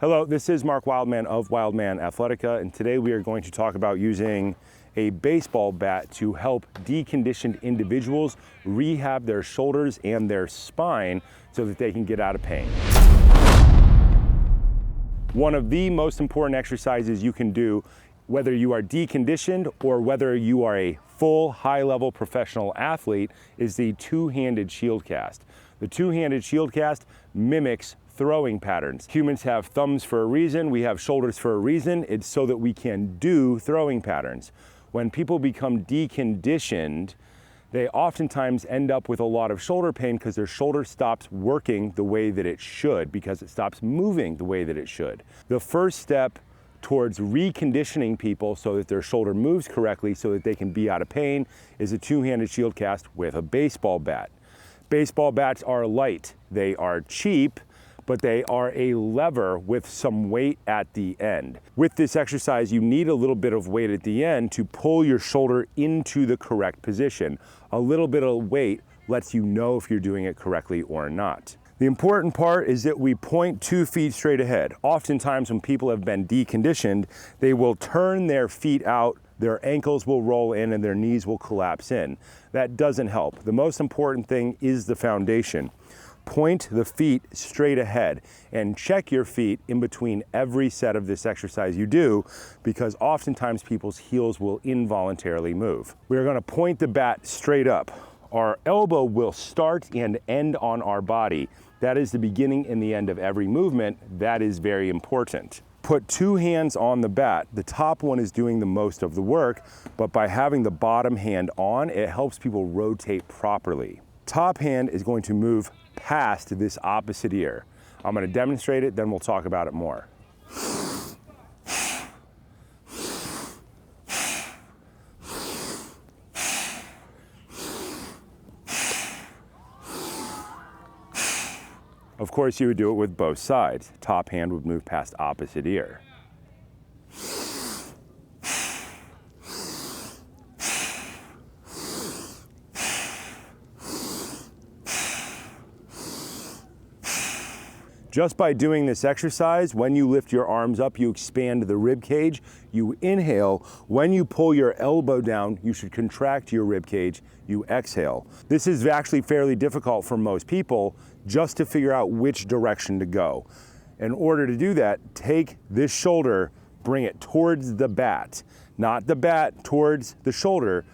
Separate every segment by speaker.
Speaker 1: Hello, this is Mark Wildman of Wildman Athletica, and today we are going to talk about using a baseball bat to help deconditioned individuals rehab their shoulders and their spine so that they can get out of pain. One of the most important exercises you can do, whether you are deconditioned or whether you are a full high-level professional athlete, is the two-handed shield cast. The two-handed shield cast mimics throwing patterns. Humans have thumbs for a reason, we have shoulders for a reason. It's so that we can do throwing patterns. When people become deconditioned, they oftentimes end up with a lot of shoulder pain because their shoulder stops working the way that it should, because it stops moving the way that it should. The first step towards reconditioning people so that their shoulder moves correctly so that they can be out of pain is a two-handed shield cast with a baseball bat. Baseball bats are light, they are cheap, but they are a lever with some weight at the end. With this exercise, you need a little bit of weight at the end to pull your shoulder into the correct position. A little bit of weight lets you know if you're doing it correctly or not. The important part is that we point 2 feet straight ahead. Oftentimes when people have been deconditioned, they will turn their feet out, their ankles will roll in, and their knees will collapse in. That doesn't help. The most important thing is the foundation. Point the feet straight ahead and check your feet in between every set of this exercise you do, because oftentimes people's heels will involuntarily move. We're going to point the bat straight up. Our elbow will start and end on our body. That is the beginning and the end of every movement. That is very important. Put 2 hands on the bat. The top one is doing the most of the work, but by having the bottom hand on, it helps people rotate properly. Top hand is going to move past this opposite ear. I'm going to demonstrate it, then we'll talk about it more. Of course, you would do it with both sides. Top hand would move past opposite ear. Just by doing this exercise, when you lift your arms up, you expand the rib cage, you inhale. When you pull your elbow down, you should contract your rib cage, you exhale. This is actually fairly difficult for most people just to figure out which direction to go. In order to do that, take this shoulder, bring it towards the bat, not the bat towards the shoulder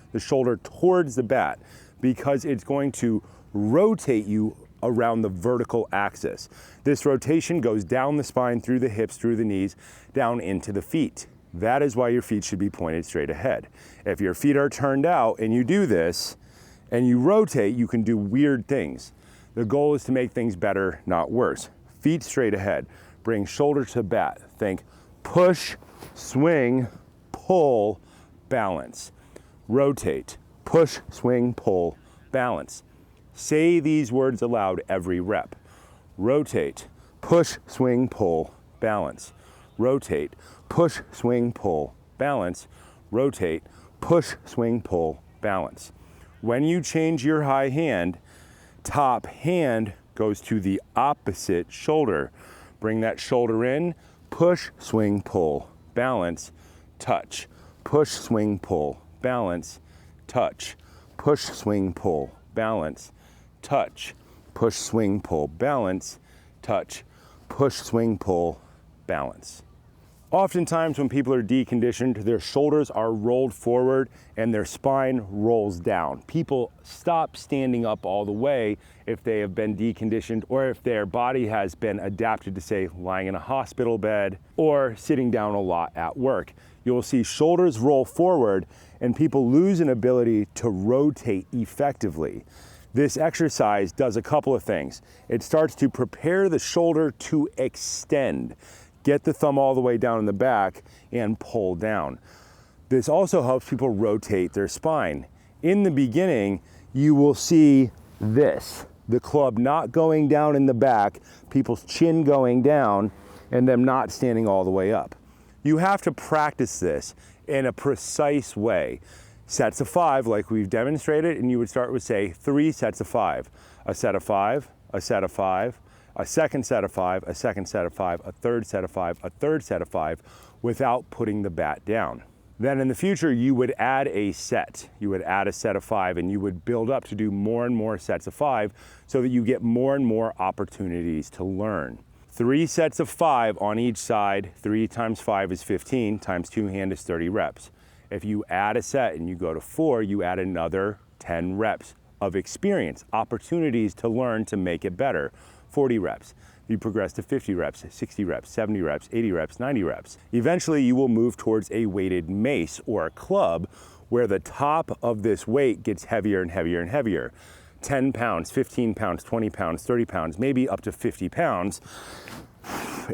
Speaker 1: towards the bat, because it's going to rotate you around the vertical axis. This rotation goes down the spine, through the hips, through the knees, down into the feet. That is why your feet should be pointed straight ahead. If your feet are turned out and you do this and you rotate, you can do weird things. The goal is to make things better, not worse. Feet straight ahead. Bring shoulder to bat. Think push, swing, pull, balance. Rotate. Push, swing, pull, balance. Say these words aloud every rep. Rotate, push, swing, pull, balance. Rotate, push, swing, pull, balance. Rotate, push, swing, pull, balance. When you change your high hand, top hand goes to the opposite shoulder. Bring that shoulder in, push, swing, pull, balance, touch. Push, swing, pull, balance, touch. Push, swing, pull, balance, touch, push, swing, pull, balance, touch, push, swing, pull, balance. Oftentimes when people are deconditioned, their shoulders are rolled forward and their spine rolls down. People stop standing up all the way if they have been deconditioned, or if their body has been adapted to, say, lying in a hospital bed or sitting down a lot at work. You will see shoulders roll forward and people lose an ability to rotate effectively. This exercise does a couple of things. It starts to prepare the shoulder to extend. Get the thumb all the way down in the back and pull down. This also helps people rotate their spine. In the beginning, you will see this, the club not going down in the back, people's chin going down, and them not standing all the way up. You have to practice this in a precise way. Sets of 5, like we've demonstrated, and you would start with, say, 3 sets of 5. A set of 5, a set of 5, a second set of 5, a second set of 5, a third set of 5, a third set of 5, without putting the bat down. Then in the future, you would add a set. You would add a set of 5 and you would build up to do more and more sets of 5 so that you get more and more opportunities to learn. 3 sets of 5 on each side. 3 times 5 is 15, times 2 hand is 30 reps. If you add a set and you go to 4, you add another 10 reps of experience, opportunities to learn to make it better. 40 reps. You progress to 50 reps, 60 reps, 70 reps, 80 reps, 90 reps. Eventually you will move towards a weighted mace or a club where the top of this weight gets heavier and heavier and heavier. 10 pounds, 15 pounds, 20 pounds, 30 pounds, maybe up to 50 pounds.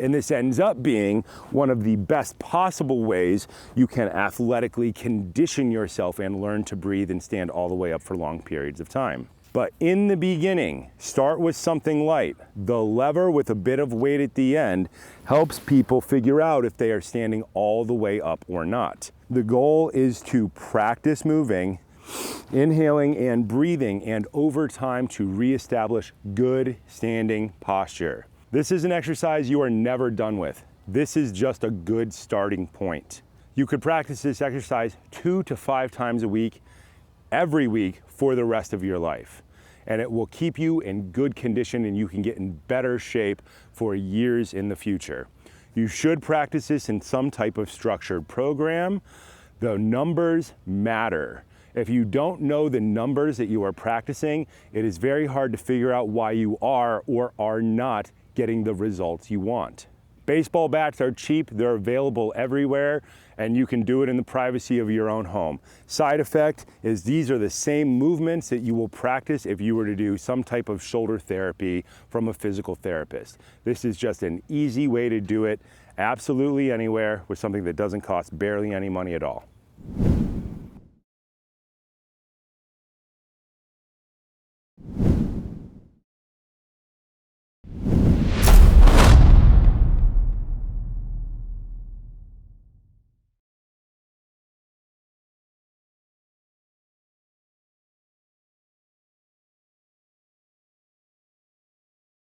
Speaker 1: And this ends up being one of the best possible ways you can athletically condition yourself and learn to breathe and stand all the way up for long periods of time. But in the beginning, start with something light. The lever with a bit of weight at the end helps people figure out if they are standing all the way up or not. The goal is to practice moving, inhaling and breathing, and over time to reestablish good standing posture. This is an exercise you are never done with. This is just a good starting point. You could practice this exercise 2 to 5 times a week, every week for the rest of your life. And it will keep you in good condition and you can get in better shape for years in the future. You should practice this in some type of structured program. The numbers matter. If you don't know the numbers that you are practicing, it is very hard to figure out why you are or are not getting the results you want. Baseball bats are cheap, they're available everywhere, and you can do it in the privacy of your own home. Side effect is these are the same movements that you will practice if you were to do some type of shoulder therapy from a physical therapist. This is just an easy way to do it absolutely anywhere with something that doesn't cost barely any money at all.